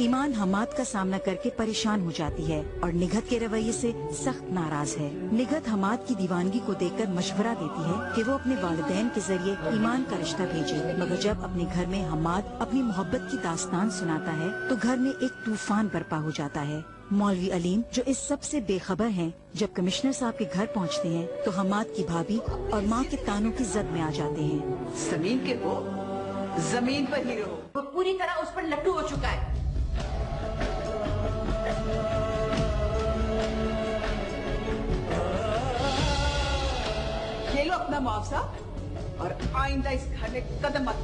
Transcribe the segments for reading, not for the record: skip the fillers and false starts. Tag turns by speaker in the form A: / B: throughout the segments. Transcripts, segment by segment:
A: ईमान हमाद का सामना करके परेशान हो जाती है और निगहत के रवैये से सख्त नाराज है। निगहत हमाद की दीवानगी को देखकर मशवरा देती है कि वो अपने वालिदैन के जरिए ईमान का रिश्ता भेजे, मगर जब अपने घर में हमाद अपनी मोहब्बत की दास्तान सुनाता है तो घर में एक तूफान बर्पा हो जाता है। मौलवी अलीम, जो इस सब से बेखबर हैं, जब कमिश्नर साहब के घर पहुंचते हैं तो हमाद की भाभी और माँ के तानों की जद में आ जाते हैं।
B: जमीन के वो जमीन पर ही रहो। वो पूरी तरह उस पर लट्टू हो चुका है। ये लो अपना मुआवजा और आइंदा इस घर में कदम मत।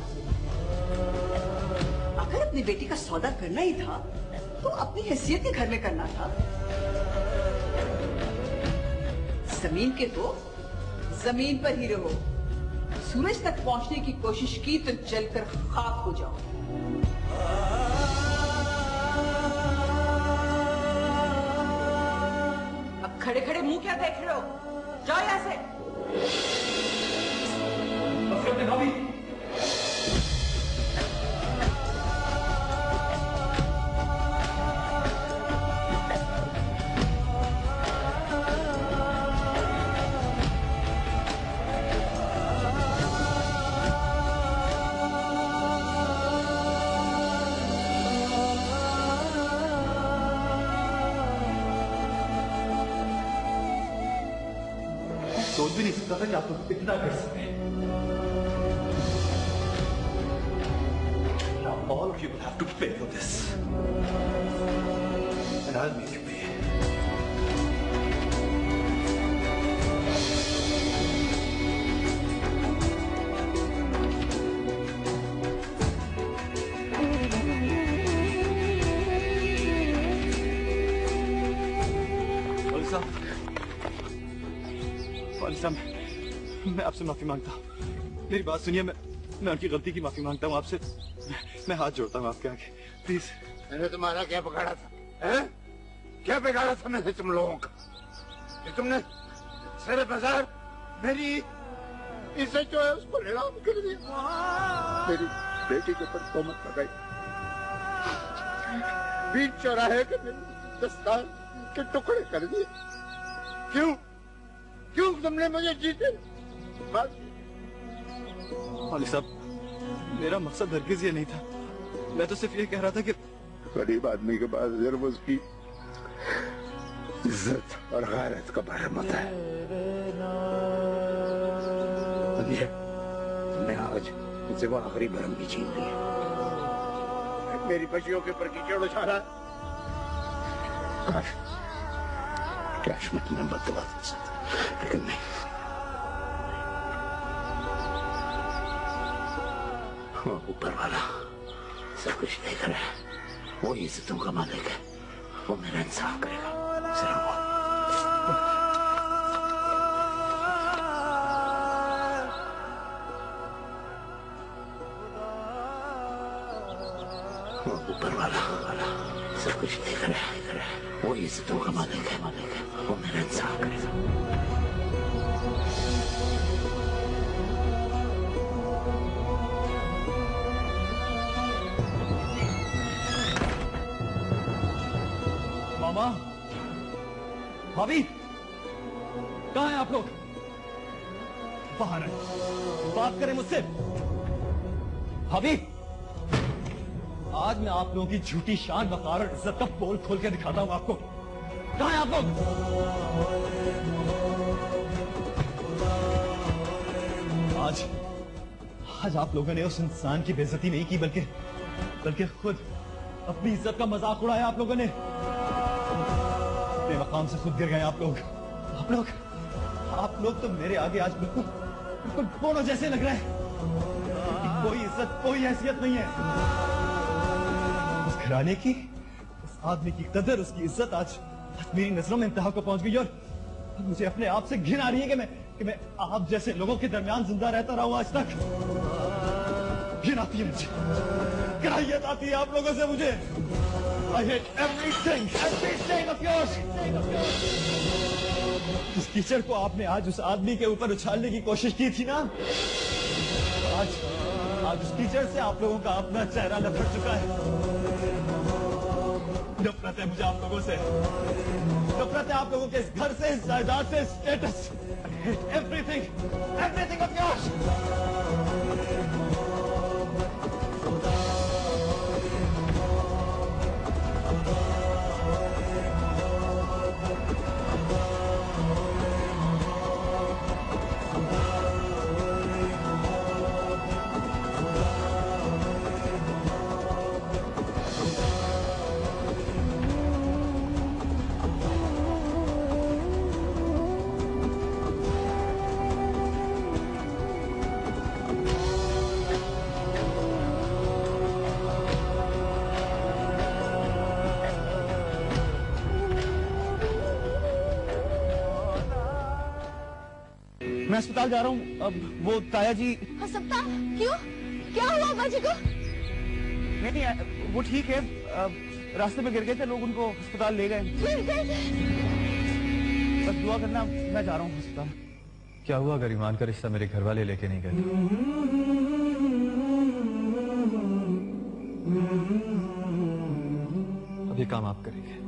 B: अगर अपनी बेटी का सौदा करना ही था तो अपनी हैसियत के घर में करना था। जमीन के हो जमीन पर ही रहो। सूरज तक पहुंचने की कोशिश की तो जलकर खाक हो जाओ। अब खड़े खड़े मुंह क्या देख रहे हो? जाओ यहां से। भाभी
C: सोच भी नहीं सकता था कि आप लोग इतना कर सकते हैं। Now all of you will have to pay for this, and I'll make you pay. मैं आपसे माफी मांगता हूँ। मेरी बात सुनिए, मैं उनकी गलती की माफी मांगता हूँ आपसे। मैं हाथ जोड़ता हूँ आपके आगे, प्लीज।
D: मैंने तुम्हारा क्या बिगाड़ा था? क्या बिगाड़ा था मैंने तुम लोगों का? कि तुमने सारे बाजार मेरी इज्जत जो है उसको नीलाम कर दिया। मेरी बेटी के ऊपर तोहमत लगाई। बीच चौराहे के मेरे दस्तार के टुकड़े कर दिए। क्यों तुमने मुझे जीते?
C: मौलवी साहब, मेरा मकसद हरगिज ये नहीं था। मैं तो सिर्फ ये कह रहा था कि
D: गरीब आदमी के पास सिर्फ उसकी इज्जत और गैरत का भरम होता है। तुमने आज मुझसे वो आखिरी भरम भी छीन लिया। मेरी बच्चियों के ऊपर कीचड़ उछाला। कैश में तुम्हें बदला दे सकता, लेकिन नहीं। ऊपर वाला सब कुछ देख रहा है। वो इज्जतों का मालिक है। वो मेरा इंसाफ करेगा। सिर्फ वो ऊपर वाला सब कुछ देख रहा है। वो इज्जतों का मालिक है। वो मेरा इंसाफ करेगा।
C: मामा, भाभी, कहाँ हैं आप लोग? बाहर आए, बात करें मुझसे। भाभी, आज मैं आप लोगों की झूठी शान वकार और इज्जत का पोल खोल के दिखाता हूं आपको। कहाँ हैं आप लोग? आज आप लोगों ने उस इंसान की बेइज्जती नहीं की, बल्कि खुद अपनी इज्जत का मजाक उड़ाया। आप लोगों ने अपने मकाम से खुद गिर गए। आप लोग तो मेरे आगे आज बिल्कुल बोनो जैसे लग रहे हैं। कोई इज्जत, कोई हैसियत नहीं है। उस घराने की, उस आदमी की कदर, उसकी इज्जत आज मेरी नजरों में इंतहा को पहुंच गई और मुझे अपने आप से घिन आ रही है कि मैं आप जैसे लोगों के दरमियान जिंदा रहता रहा हूं आज तक। घिन आती है मुझे, कराहियत आती है आप लोगों से मुझे। I hate everything of yours. उस कीचड़ को आपने आज उस आदमी के ऊपर उछालने की कोशिश की थी ना, आज उस कीचड़ से आप लोगों का अपना चेहरा लपट चुका है। नफरत है मुझे आप लोगों से, नफरत है आप लोगों के इस घर से, इस जायदाद से, स्टेटस, एवरीथिंग ऑफ योर्स। मैं अस्पताल जा रहा हूँ। अब वो ताया जी।
E: अस्पताल? क्यों? क्या हुआ बाजी को?
C: नहीं, वो ठीक है। रास्ते में गिर गए थे लोग, उनको अस्पताल ले गए। बस दुआ करना, मैं जा रहा हूँ अस्पताल।
F: क्या हुआ अगर ईमान का रिश्ता मेरे घर वाले लेके नहीं गए? अब ये काम आप करेंगे।